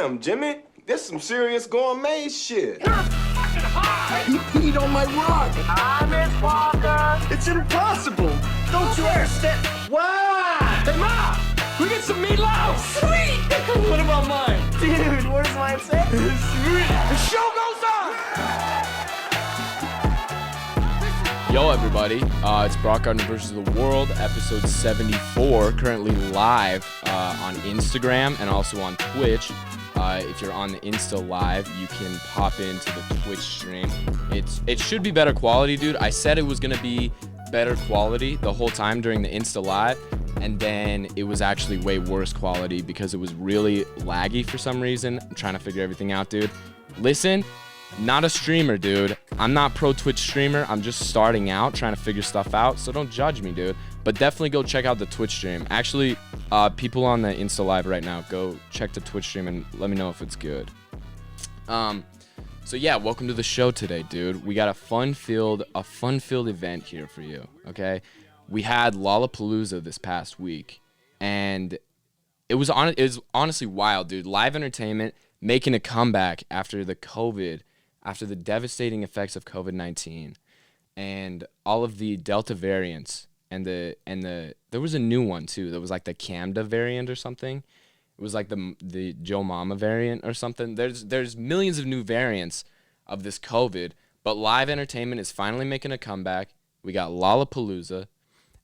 Damn, Jimmy, this some serious gourmet shit. You're fucking high! You peed on my rug! I miss Walker! It's impossible! Don't you understand? Why? Hey, Mom! We get some meatloaf! Sweet! What about mine? Dude, what does mine say? Sweet! The show goes on! Yo, everybody. It's Broc Gardner vs. the World, episode 74, currently live on Instagram and also on Twitch. If you're on the Insta Live, you can pop into the Twitch stream. It should be better quality, dude. I said it was going to be better quality the whole time during the Insta Live, and then it was actually way worse quality because it was really laggy for some reason. I'm trying to figure everything out, dude. Listen, not a streamer, dude. I'm not pro Twitch streamer. I'm just starting out, trying to figure stuff out, so don't judge me, dude. But definitely go check out the Twitch stream. Actually, people on the Insta Live right now, go check the Twitch stream and let me know if it's good. So yeah, welcome to the show today, dude. We got a fun-filled event here for you, okay? We had Lollapalooza this past week, and it was honestly wild, dude. Live entertainment making a comeback after the devastating effects of COVID-19 and all of the Delta variants and there was a new one too. That was like the Camda variant or something. It was like the Joe Mama variant or something. There's millions of new variants of this COVID, but live entertainment is finally making a comeback. We got Lollapalooza,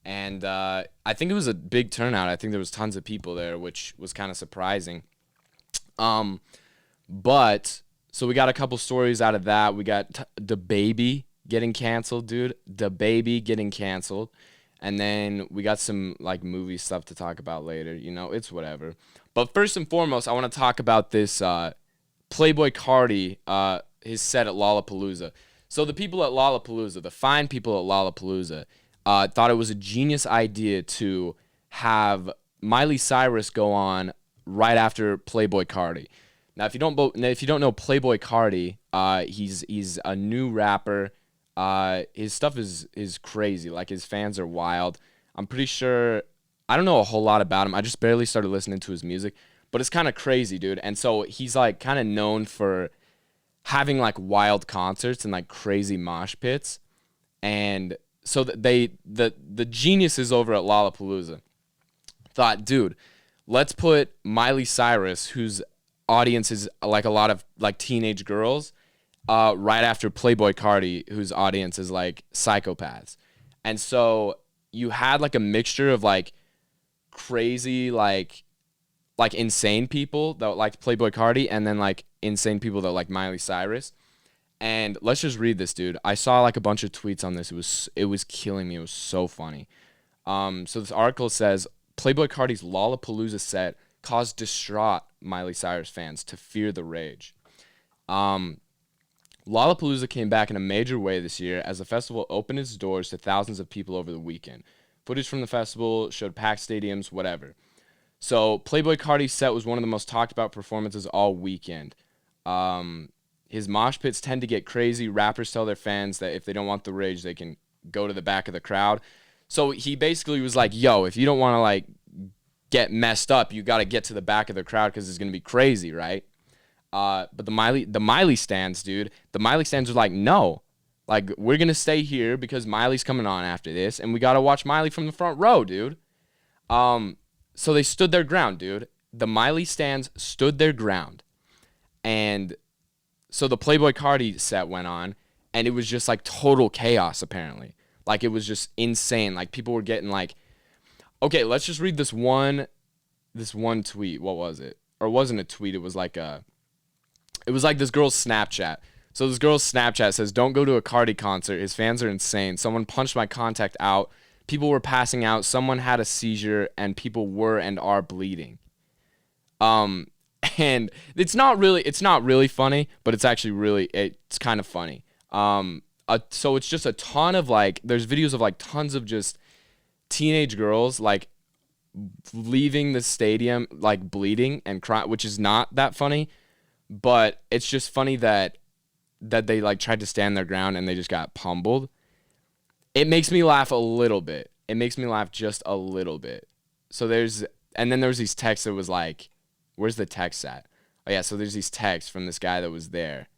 and I think it was a big turnout. I think there was tons of people there, which was kind of surprising. But so we got a couple stories out of that. We got the baby getting canceled, dude. The baby getting canceled. And then we got some like movie stuff to talk about later. You know, it's whatever. But first and foremost, I want to talk about this Playboi Carti, his set at Lollapalooza. So the people at Lollapalooza, the fine people at Lollapalooza, thought it was a genius idea to have Miley Cyrus go on right after Playboi Carti. Now, if you don't know Playboi Carti, he's a new rapper. His stuff is crazy. Like, his fans are wild. I'm pretty sure, I don't know a whole lot about him. I just barely started listening to his music, but it's kind of crazy, dude. And so he's like kind of known for having like wild concerts and like crazy mosh pits. And so the geniuses over at Lollapalooza thought, dude, let's put Miley Cyrus, whose audience is like a lot of like teenage girls, right after Playboi Carti, whose audience is like psychopaths. And so you had like a mixture of like crazy, like insane people that like Playboi Carti, and then like insane people that like Miley Cyrus. And let's just read this, dude. I saw like a bunch of tweets on this. It was killing me. It was so funny. So this article says, Playboi Carti's Lollapalooza set caused distraught Miley Cyrus fans to fear the rage. Lollapalooza came back in a major way this year as the festival opened its doors to thousands of people over the weekend. Footage from the festival showed packed stadiums, whatever. So Playboi Carti's set was one of the most talked about performances all weekend. His mosh pits tend to get crazy. Rappers tell their fans that if they don't want the rage, they can go to the back of the crowd. So he basically was like, yo, if you don't want to like get messed up, you got to get to the back of the crowd because it's going to be crazy, right? But the Miley stands, dude, the Miley stands are like, no, like, we're going to stay here because Miley's coming on after this, and we got to watch Miley from the front row, dude. So they stood their ground, dude. The Miley stands stood their ground. And so the Playboi Carti set went on, and it was just like total chaos, apparently. Like, it was just insane. Like, people were getting like, okay, let's just read this one tweet. What was it? Or it wasn't a tweet. It was like this girl's Snapchat. So this girl's Snapchat says, don't go to a Carti concert. His fans are insane. Someone punched my contact out. People were passing out. Someone had a seizure, and people were and are bleeding. And it's not really funny, but it's actually it's kind of funny. So it's just a ton of like, there's videos of like tons of just teenage girls like leaving the stadium like bleeding and crying, which is not that funny, but it's just funny that they like tried to stand their ground and they just got pummeled. It makes me laugh a little bit. It makes me laugh just a little bit. So then there was these texts that was like, where's the text at? Oh yeah, so there's these texts from this guy that was there,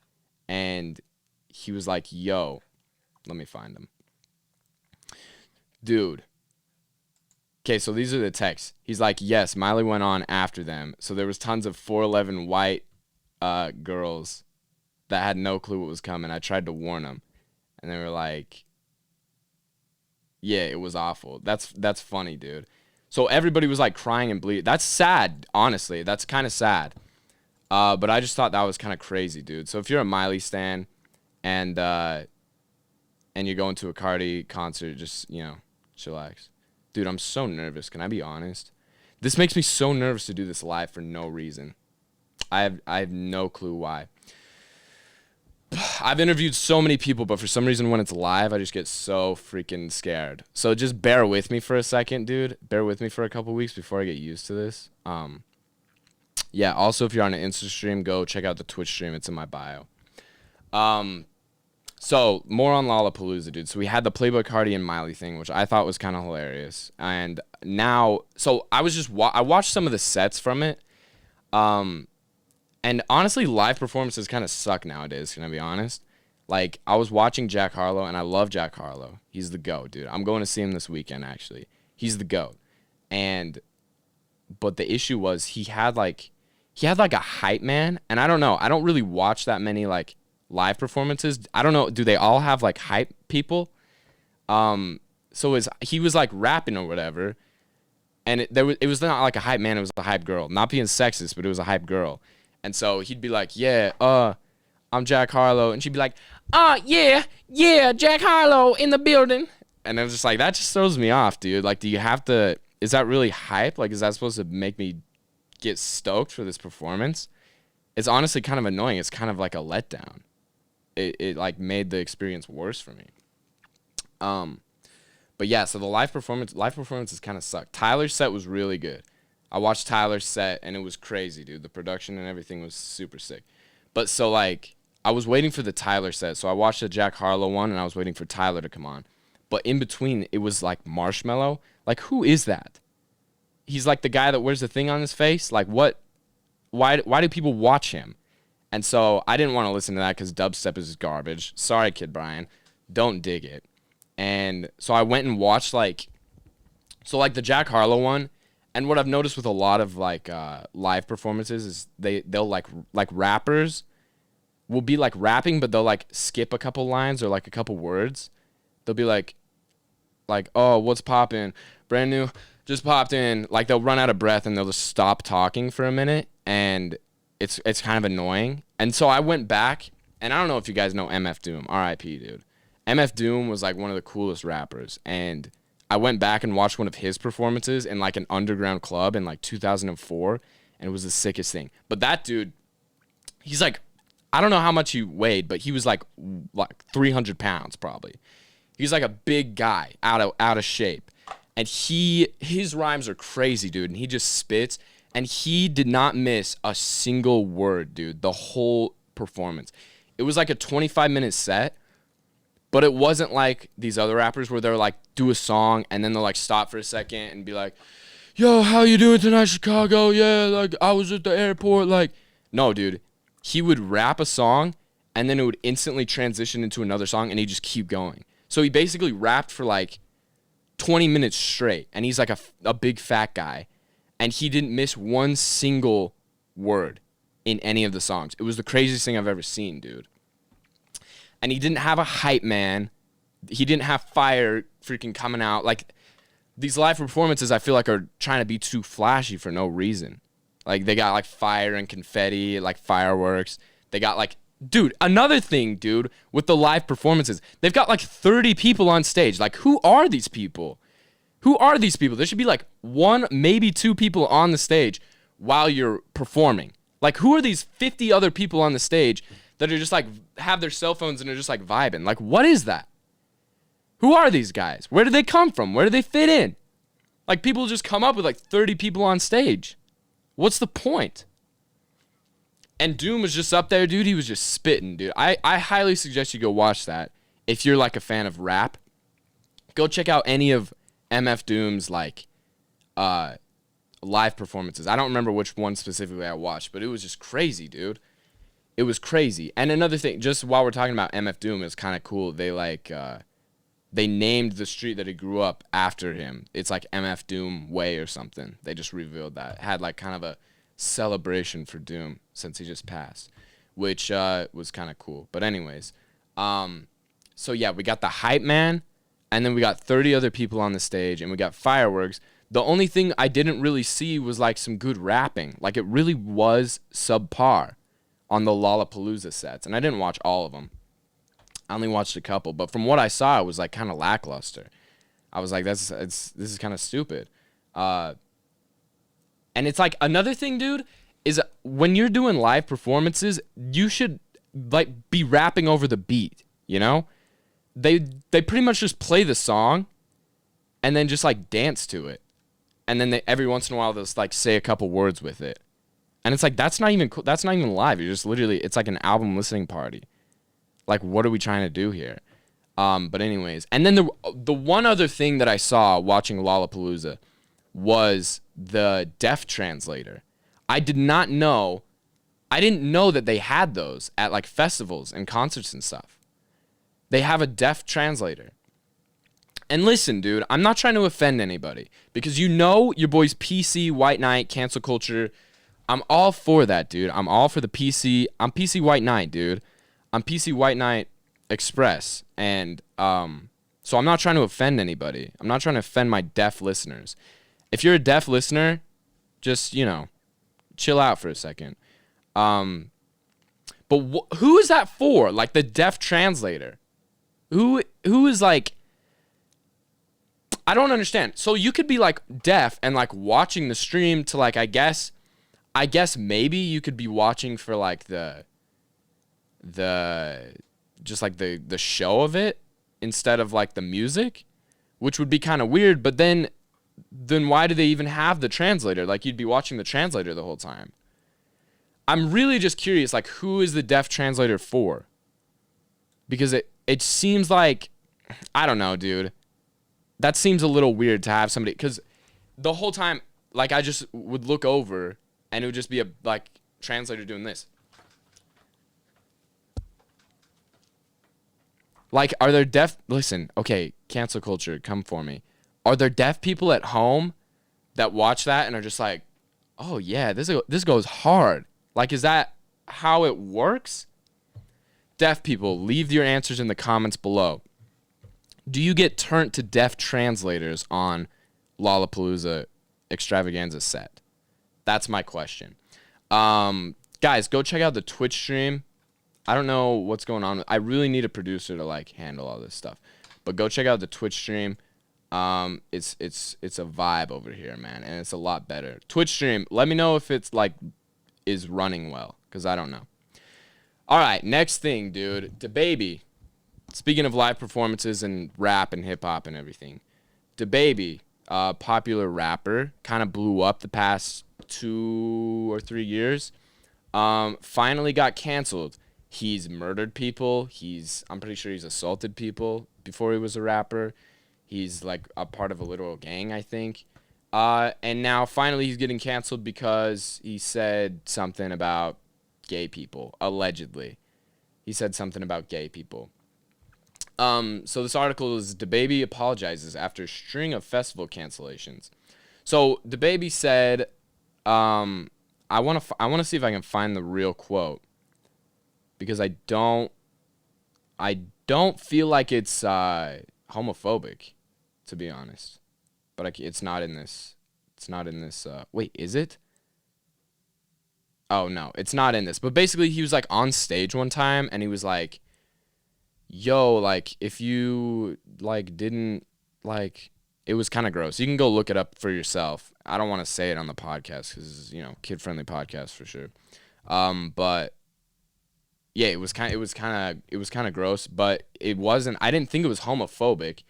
and he was like, "Yo, let me find them, dude." Okay, so these are the texts. He's like, "Yes, Miley went on after them, so there was tons of 4'11" white girls that had no clue what was coming. I tried to warn them, and they were like, yeah, it was awful." That's funny, dude. So everybody was like crying and bleeding. That's sad, honestly. That's kind of sad. But I just thought that was kind of crazy, dude. So if you're a Miley stan and you're going to a Carti concert, just, chillax. Dude, I'm so nervous. Can I be honest? This makes me so nervous to do this live for no reason. I have no clue why. I've interviewed so many people, but for some reason when it's live, I just get so freaking scared. So just bear with me for a second, dude. Bear with me for a couple weeks before I get used to this. Yeah, also if you're on an Insta stream, go check out the Twitch stream. It's in my bio. So more on Lollapalooza, dude. So we had the Playboi Carti and Miley thing, which I thought was kind of hilarious. And now, so I was just, I watched some of the sets from it. And honestly, live performances kind of suck nowadays, can I be honest? Like, I was watching Jack Harlow, and I love Jack Harlow. He's the GOAT, dude. I'm going to see him this weekend, actually. He's the GOAT. But the issue was he had like a hype man, and I don't know. I don't really watch that many, like, live performances. I don't know. Do they all have, like, hype people? So he was, like, rapping or whatever, and it was not like a hype man. It was a hype girl. Not being sexist, but it was a hype girl. And so he'd be like, "Yeah, I'm Jack Harlow." And she'd be like, yeah, Jack Harlow in the building." And I was just like, that just throws me off, dude. Like, is that really hype? Like, is that supposed to make me get stoked for this performance? It's honestly kind of annoying. It's kind of like a letdown. It like made the experience worse for me. But yeah, so the live performances kind of sucked. Tyler's set was really good. I watched Tyler's set, and it was crazy, dude. The production and everything was super sick. But so, like, I was waiting for the Tyler set. So I watched the Jack Harlow one, and I was waiting for Tyler to come on. But in between, it was, like, Marshmello. Like, who is that? He's, like, the guy that wears the thing on his face. Like, what? Why do people watch him? And so I didn't want to listen to that because dubstep is garbage. Sorry, Kid Brian. Don't dig it. And so I went and watched, like the Jack Harlow one. And what I've noticed with a lot of, like, live performances is they'll like rappers will be, like, rapping, but they'll, like, skip a couple lines or, like, a couple words. They'll be like, "Oh, what's poppin'? Brand new, just popped in." Like, they'll run out of breath and they'll just stop talking for a minute, and it's kind of annoying. And so I went back, and I don't know if you guys know MF Doom. R.I.P., dude. MF Doom was, like, one of the coolest rappers, and I went back and watched one of his performances in, like, an underground club in, like, 2004, and it was the sickest thing. But that dude, he's, like, I don't know how much he weighed, but he was, like 300 pounds probably. He's, like, a big guy, out of shape. And his rhymes are crazy, dude, and he just spits. And he did not miss a single word, dude, the whole performance. It was, like, a 25-minute set. But it wasn't like these other rappers where they're like, do a song, and then they'll, like, stop for a second and be like, "Yo, how you doing tonight, Chicago? Yeah, like, I was at the airport." Like, no, dude. He would rap a song, and then it would instantly transition into another song, and he'd just keep going. So he basically rapped for, like, 20 minutes straight, and he's, like, a big fat guy, and he didn't miss one single word in any of the songs. It was the craziest thing I've ever seen, dude. And he didn't have a hype man. He didn't have fire freaking coming out. Like, these live performances, I feel like, are trying to be too flashy for no reason. Like, they got, like, fire and confetti, like, fireworks. They got, like, dude, another thing, dude, with the live performances, they've got, like, 30 people on stage. Like, who are these people? Who are these people? There should be, like, one, maybe two people on the stage while you're performing. Like, who are these 50 other people on the stage that are just, like, have their cell phones and are just, like, vibing? Like, what is that? Who are these guys? Where do they come from? Where do they fit in? Like, people just come up with, like, 30 people on stage. What's the point? And Doom was just up there, dude. He was just spitting, dude. I highly suggest you go watch that. If you're, like, a fan of rap, go check out any of MF Doom's, like, live performances. I don't remember which one specifically I watched, but it was just crazy, dude. It was crazy. And another thing, just while we're talking about MF Doom, it's kind of cool. They they named the street that he grew up after him. It's like MF Doom Way or something. They just revealed that. Had like kind of a celebration for Doom since he just passed, which was kind of cool. But anyways, so yeah, we got the hype man, and then we got 30 other people on the stage, and we got fireworks. The only thing I didn't really see was like some good rapping. Like it really was subpar on the Lollapalooza sets, and I didn't watch all of them. I only watched a couple, but from what I saw, it was like kind of lackluster. I was like, this is kind of stupid. And it's like another thing, dude, is when you're doing live performances, you should like be rapping over the beat, you know? They pretty much just play the song and then just like dance to it. And then every once in a while they'll like say a couple words with it. And it's like that's not even live. You're just literally, it's like an album listening party. Like, what are we trying to do here? But anyways, and then the one other thing that I saw watching Lollapalooza was the deaf translator. I didn't know that they had those at like festivals and concerts and stuff. They have a deaf translator. And listen, dude, I'm not trying to offend anybody because you know your boy's PC white knight cancel culture. I'm all for that, dude. I'm all for the PC. I'm PC white knight, dude. I'm PC white knight express. And so I'm not trying to offend anybody. I'm not trying to offend my deaf listeners. If you're a deaf listener, just, you know, chill out for a second. But who is that for? Like the deaf translator? Who is like, I don't understand. So you could be like deaf and like watching the stream to like, I guess maybe you could be watching for like the just like the show of it instead of like the music, which would be kind of weird. But then why do they even have the translator? Like you'd be watching the translator the whole time. I'm really just curious, like who is the deaf translator for? Because it seems like, I don't know, dude. That seems a little weird to have somebody, because the whole time, like I just would look over and it would just be a like translator doing this. Like, are there deaf, listen, okay, cancel culture, come for me. Are there deaf people at home that watch that and are just like, oh yeah, this goes hard? Like, is that how it works? Deaf people, leave your answers in the comments below. Do you get turned to deaf translators on Lollapalooza extravaganza set? That's my question. Guys, go check out the Twitch stream. I don't know what's going on. I really need a producer to like handle all this stuff. But go check out the Twitch stream. It's a vibe over here, man, and it's a lot better. Twitch stream, let me know if it's like is running well, because I don't know. All right, next thing, dude. DaBaby. Speaking of live performances and rap and hip hop and everything, DaBaby, popular rapper, kind of blew up the past 2 or 3 years. Finally got canceled. He's murdered people. I'm pretty sure he's assaulted people before he was a rapper. He's like a part of a literal gang, I think. And now finally he's getting canceled because he said something about gay people, allegedly. He said something about gay people. So this article is DaBaby apologizes after a string of festival cancellations. So DaBaby said, I want to see if I can find the real quote, because I don't feel like it's homophobic, to be honest. But it's not in this. It's not in this. Wait, is it? Oh no, it's not in this. But basically, he was like on stage one time, and he was like, yo, like, if you, like, didn't, like, it was kind of gross. You can go look it up for yourself. I don't want to say it on the podcast because, you know, kid-friendly podcast for sure. But, yeah, it was kind of gross, but it wasn't, I didn't think it was homophobic.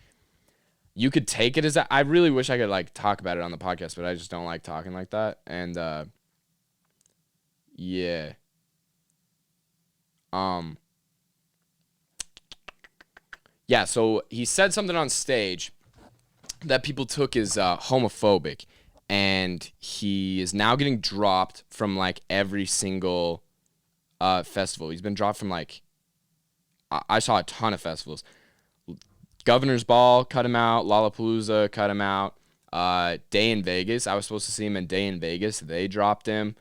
You could take it as that. I really wish I could, like, talk about it on the podcast, but I just don't like talking like that. And, yeah. Yeah, so he said something on stage that people took as homophobic. and he is now getting dropped from like every single festival. He's been dropped from like I saw a ton of festivals. Governor's Ball cut him out. Lollapalooza cut him out. Day in Vegas. I was supposed to see him in Day in Vegas. They dropped him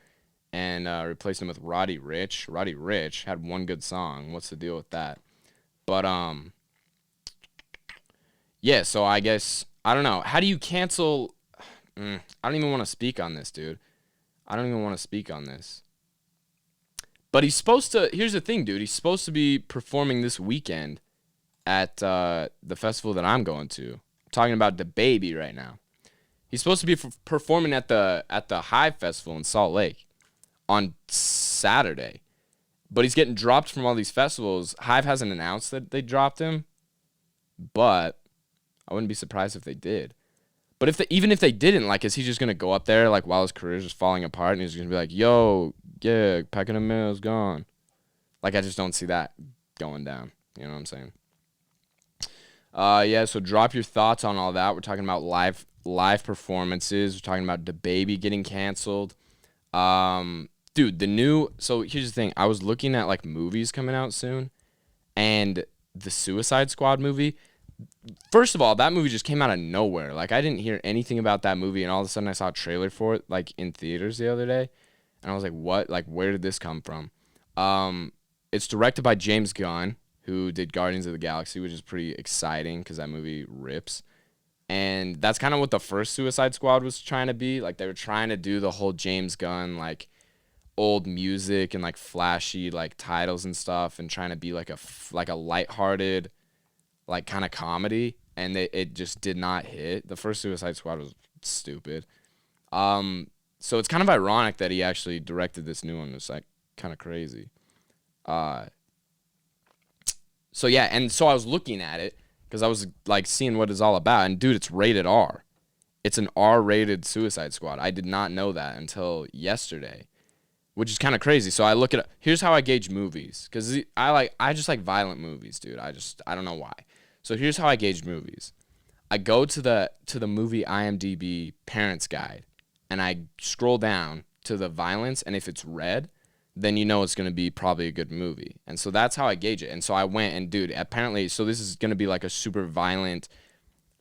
and replaced him with Roddy Ricch. Roddy Ricch had one good song. What's the deal with that? But yeah. So I guess I don't know. How do you cancel? I don't even want to speak on this, dude. I don't even want to speak on this. But he's supposed to. Here's the thing, dude. He's supposed to be performing this weekend at the festival that I'm going to. I'm talking about DaBaby right now. He's supposed to be performing at the Hive Festival in Salt Lake on Saturday, but he's getting dropped from all these festivals. Hive hasn't announced that they dropped him, but I wouldn't be surprised if they did. But even if they didn't, like, is he just gonna go up there like while his career is just falling apart and he's gonna be like, "Yo, yeah, Packing the Mail's gone"? Like, I just don't see that going down. You know what I'm saying? Yeah. So drop your thoughts on all that. We're talking about live performances. We're talking about DaBaby getting canceled. Dude, so here's the thing. I was looking at like movies coming out soon, and the Suicide Squad movie. First of all, that movie just came out of nowhere. Like, I didn't hear anything about that movie, and all of a sudden I saw a trailer for it like in theaters the other day, and I was like, what? Like, where did this come from? It's directed by James Gunn, who did Guardians of the Galaxy, which is pretty exciting because that movie rips. And that's kind of what the first Suicide Squad was trying to be. Like, they were trying to do the whole James Gunn, like, old music and, like, flashy, like, titles and stuff, and trying to be, like, a lighthearted, like, kind of comedy. And it just did not hit. The first Suicide Squad was stupid. So it's kind of ironic that he actually directed this new one. It's, like, kind of crazy. So, yeah, and so I was looking at it, because I was, like, seeing what it's all about. And, dude, it's rated R. It's an R-rated Suicide Squad. I did not know that until yesterday, which is kind of crazy. So I look at here's how I gauge movies, because I just like violent movies, dude. I don't know why. So here's how I gauge movies. I go to the movie IMDb Parents Guide, and I scroll down to the violence, and if it's red, then you know it's going to be probably a good movie. And so that's how I gauge it. And so I went and, dude, apparently, so this is going to be like a super violent,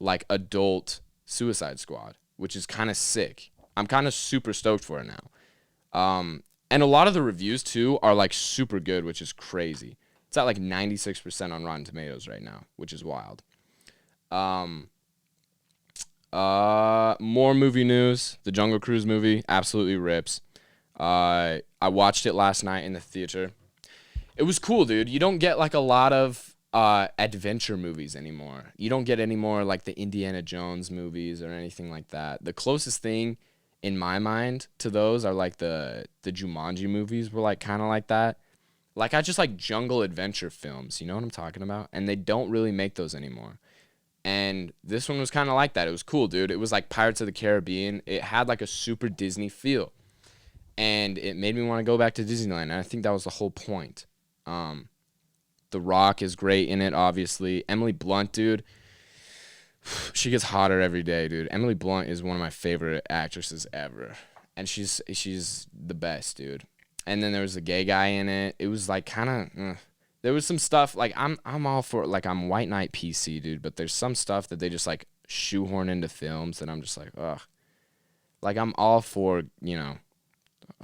like, adult Suicide Squad, which is kind of sick. I'm kind of super stoked for it now. And a lot of the reviews, too, are, like, super good, which is crazy. It's at, like, 96% on Rotten Tomatoes right now, which is wild. More movie news. The Jungle Cruise movie absolutely rips. I watched it last night in the theater. It was cool, dude. You don't get, like, a lot of adventure movies anymore. You don't get any more, like, the Indiana Jones movies or anything like that. The closest thing, in my mind, to those are, like, the Jumanji movies were, like, kind of like that. Like, I just like jungle adventure films. You know what I'm talking about? And they don't really make those anymore. And this one was kind of like that. It was cool, dude. It was like Pirates of the Caribbean. It had, like, a super Disney feel. And it made me want to go back to Disneyland. And I think that was the whole point. The Rock is great in it, obviously. Emily Blunt, dude. She gets hotter every day, dude. Emily Blunt is one of my favorite actresses ever. And she's the best, dude. And then there was a gay guy in it. It was, like, kind of... There was some stuff, like, I'm all for, like, I'm white knight PC, dude. But there's some stuff that they just, like, shoehorn into films. And I'm just like, ugh. Like, I'm all for, you know,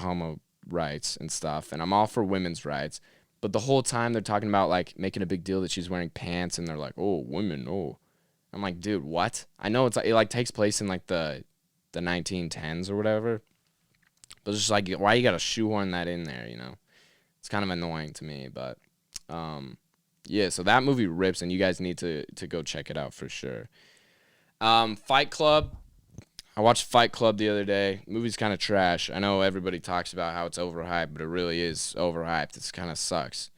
homo rights and stuff, and I'm all for women's rights, but the whole time they're talking about, like, making a big deal that she's wearing pants, and they're like, oh, women, oh. I'm like, dude, what? I know it like takes place in, like, the 1910s or whatever, but it's just like, why you gotta shoehorn that in there, you know? It's kind of annoying to me, but yeah, so that movie rips, and you guys need to go check it out for sure. Fight Club. I watched Fight Club the other day. The movie's kind of trash. I know everybody talks about how it's overhyped, but it really is overhyped. It kind of sucks.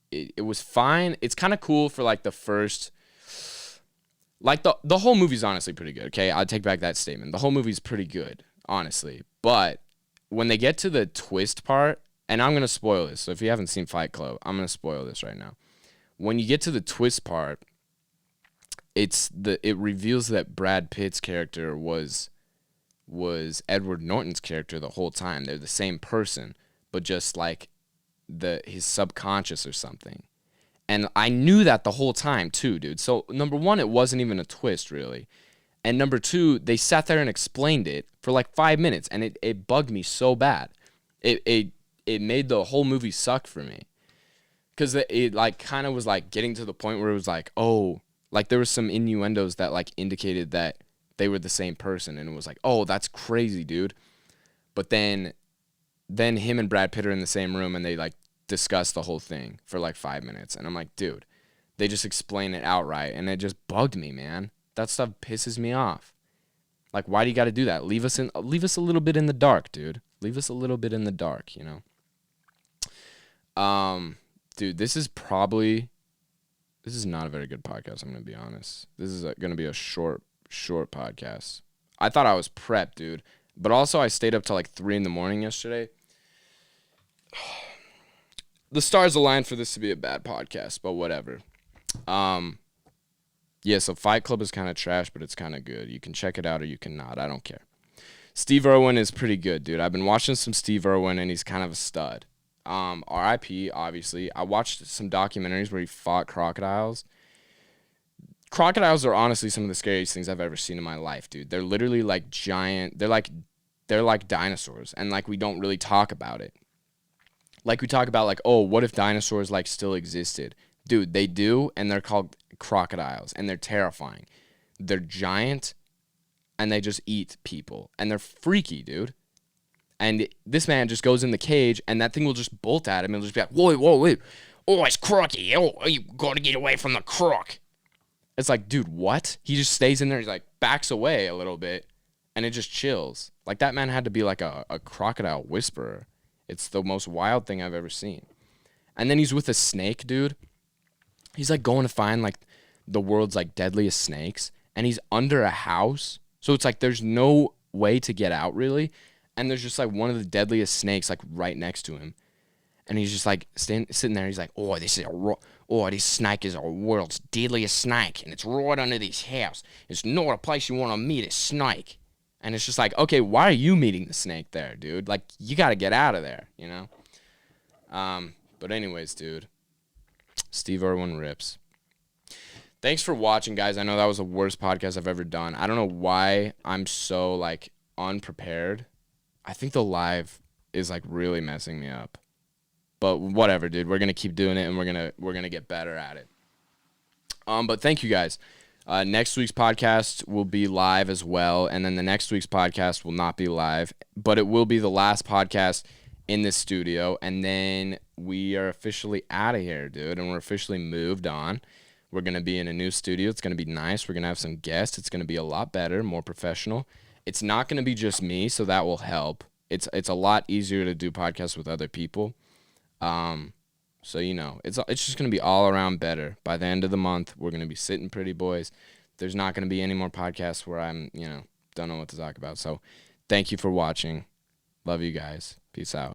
It was fine. It's kind of cool for, like, the first... Like, the whole movie's honestly pretty good, okay? I'll take back that statement. The whole movie's pretty good, honestly. But when they get to the twist part, and I'm going to spoil this, so if you haven't seen Fight Club, I'm going to spoil this right now. When you get to the twist part... It reveals that Brad Pitt's character was was Edward Norton's character the whole time. They're the same person, but just like his subconscious or something. And I knew that the whole time too, dude. So number one, it wasn't even a twist really. And number two, they sat there and explained it for like 5 minutes, and it bugged me so bad. It made the whole movie suck for me. Because it like kind of was like getting to the point where it was like, oh, like there was some innuendos that like indicated that they were the same person, and it was like, oh, that's crazy, dude. But then him and Brad Pitt are in the same room, and they like discuss the whole thing for like 5 minutes, and I'm like, dude, they just explain it outright, and it just bugged me, man. That stuff pisses me off. Like, why do you got to do that? Leave us a little bit in the dark, dude. Leave us a little bit in the dark, you know. Dude, this is not a very good podcast. I'm gonna be honest. This is gonna be a short podcast. I thought I was prepped, dude, but also I stayed up till like 3 a.m. yesterday. The stars aligned for this to be a bad podcast, but whatever. Yeah, so Fight Club is kind of trash, but it's kind of good. You can check it out or you can not. I don't care. Steve Irwin is pretty good, dude. I've been watching some Steve Irwin, and he's kind of a stud. R.I.P., obviously. I watched some documentaries where he fought crocodiles. Crocodiles are honestly some of the scariest things I've ever seen in my life, dude. They're literally like giant. They're like dinosaurs, and like we don't really talk about it. Like we talk about like, oh, what if dinosaurs like still existed? Dude, they do, and they're called crocodiles, and they're terrifying. They're giant, and they just eat people, and they're freaky, dude. And this man just goes in the cage, and that thing will just bolt at him, and it'll just be like, whoa, wait. Oh, it's crocky. Oh, you got to get away from the croc. It's like, dude, what? He just stays in there. He's like, backs away a little bit, and it just chills. Like, that man had to be like a crocodile whisperer. It's the most wild thing I've ever seen. And then he's with a snake, dude. He's like going to find like the world's like deadliest snakes, and he's under a house. So it's like there's no way to get out really. And there's just like one of the deadliest snakes like right next to him. And he's just like sitting there. He's like, oh, this snake is our world's deadliest snake, and it's right under this house. It's not a place you want to meet a snake. And it's just like, okay, why are you meeting the snake there, dude? Like, you got to get out of there, you know? But anyways, dude, Steve Irwin rips. Thanks for watching, guys. I know that was the worst podcast I've ever done. I don't know why I'm so, like, unprepared. I think the live is, like, really messing me up. But whatever, dude. We're going to keep doing it, and we're gonna get better at it. But thank you, guys. Next week's podcast will be live as well, and then the next week's podcast will not be live, but it will be the last podcast in this studio, and then we are officially out of here, dude, and we're officially moved on. We're going to be in a new studio. It's going to be nice. We're going to have some guests. It's going to be a lot better, more professional. It's not going to be just me, so that will help. It's a lot easier to do podcasts with other people. So, you know, it's just going to be all around better. By the end of the month, we're going to be sitting pretty, boys. There's not going to be any more podcasts where I'm, don't know what to talk about. So thank you for watching. Love you guys. Peace out.